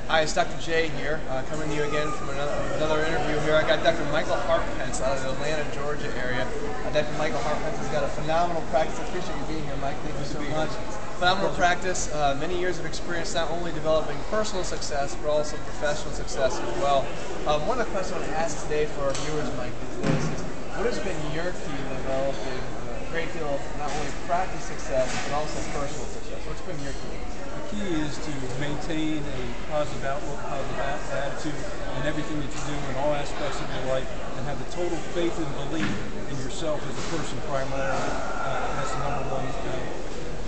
Hi, it's Dr. J here, coming to you again from another interview here. I got Dr. Michael Hartpence out of the Atlanta, Georgia area. Dr. Michael Hartpence has got a phenomenal practice. I appreciate you being here, Mike. Thank you so much. Phenomenal practice, many years of experience, not only developing personal success, but also professional success as well. One of the questions I want to ask today for our viewers, Mike, is what has been your key to developing a great deal of not only practice success, but also personal success? What's been your key? The key is to maintain a positive outlook, positive attitude in everything that you do in all aspects of your life, and have the total faith and belief in yourself as a person primarily. That's the number one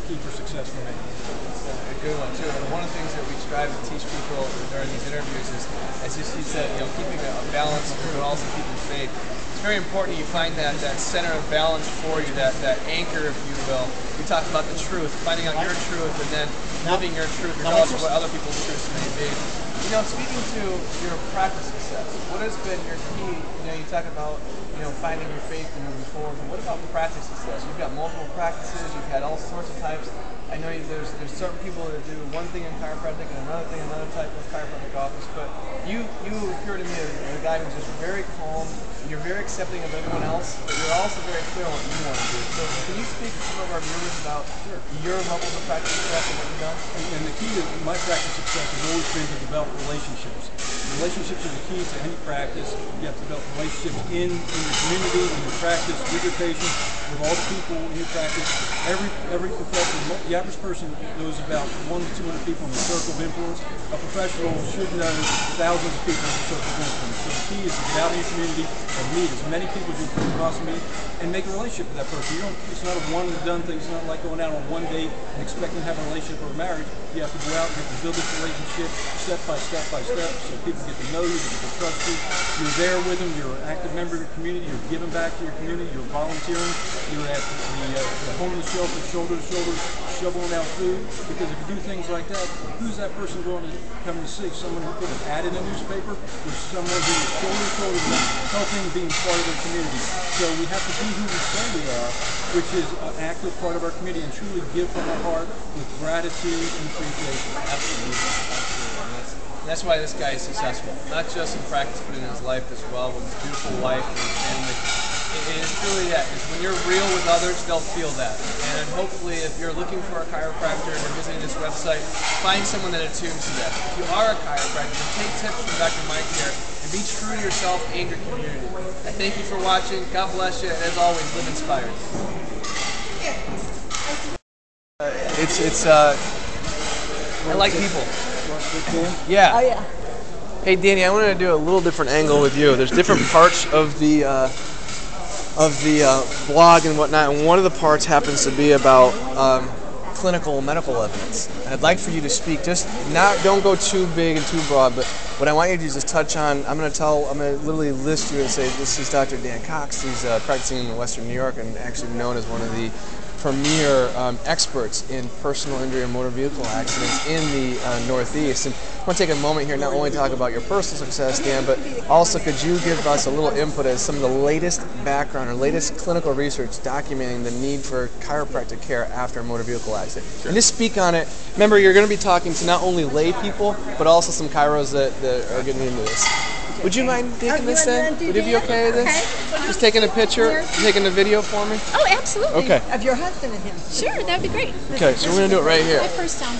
key for success for me. That's a good one too. And one of the things that we strive to teach people during these interviews is, as you said, keeping a balance, but also keeping faith. It's very important you find that center of balance for you, that anchor, if you will. We talked about the truth, finding out your truth, and then living your truth, regardless of what other people's truths may be. Speaking to your practice success, what has been your key? You talk about finding your faith and moving forward. But what about practice success? You've got multiple practices. You've had all sorts of types. I know there's certain people that do one thing in chiropractic and another type of chiropractic office. But you appear to me as a guy who's just very calm. You're very accepting of everyone else, but you're also very clear on what you want to do. So can you speak to some of our viewers about your levels of practice success and what you've done? And the key to my practice success has always been to develop relationships. Relationships are the key to any practice. You have to develop relationships in your community, in your practice, with your patients, with all the people in your practice. Every professional, the average person knows about 100 to 200 people in the circle of influence. A professional should know thousands of people in the circle of influence. So the key is to get out in your community and meet as many people as you can possibly meet and make a relationship with that person. It's not a one and done thing. It's not like going out on one date and expecting to have a relationship or a marriage. You have to go out and you have to build this relationship step by step by step so people get to know you, they get to trust you. You're there with them. You're an active member of your community. You're giving back to your community. You're volunteering. You're at the homeless shelter, shoulder to shoulder, shoveling out food. Because if you do things like that, who's that person going to come to see? Someone who put an ad in a newspaper, or someone who is shoulder to shoulder with them, helping, being part of their community. So we have to be who we say we are, which is an active part of our community, and truly give from our heart with gratitude and appreciation. Absolutely. That's why this guy is successful, not just in practice, but in his life as well, with his beautiful wife and his family. It is truly that. It's when you're real with others, they'll feel that. And hopefully, if you're looking for a chiropractor and you're visiting this website, find someone that attunes to that. If you are a chiropractor, take tips from Dr. Mike here and be true to yourself and your community. I thank you for watching. God bless you. And as always, live inspired. I like people. Yeah. Oh yeah. Hey Danny, I wanted to do a little different angle with you. There's different parts of the blog and whatnot, and one of the parts happens to be about clinical medical evidence. And I'd like for you to speak. Don't go too big and too broad, but what I want you to do is just touch on. I'm going to literally list you and say this is Dr. Dan Cox. He's practicing in Western New York and actually known as one of the premier experts in personal injury and motor vehicle accidents in the Northeast. And I want to take a moment here not only to talk about your personal success, Dan, but also could you give us a little input as some of the latest background or latest clinical research documenting the need for chiropractic care after a motor vehicle accident. Sure. And just speak on it. Remember, you're going to be talking to not only lay people, but also some chiros that are getting into this. Would you mind taking this then? Would you be okay with this? Okay. Just taking a picture, taking a video for me? Oh, absolutely. Okay. Of your husband and him. Sure, that'd be great. Okay, so we're going to do it right here. My first time.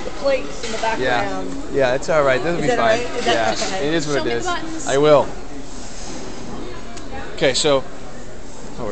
The plates in the background. Yeah, it's all right. This will be fine. Right? Yeah, it is what Show it me the is. buttons. I will. Okay, so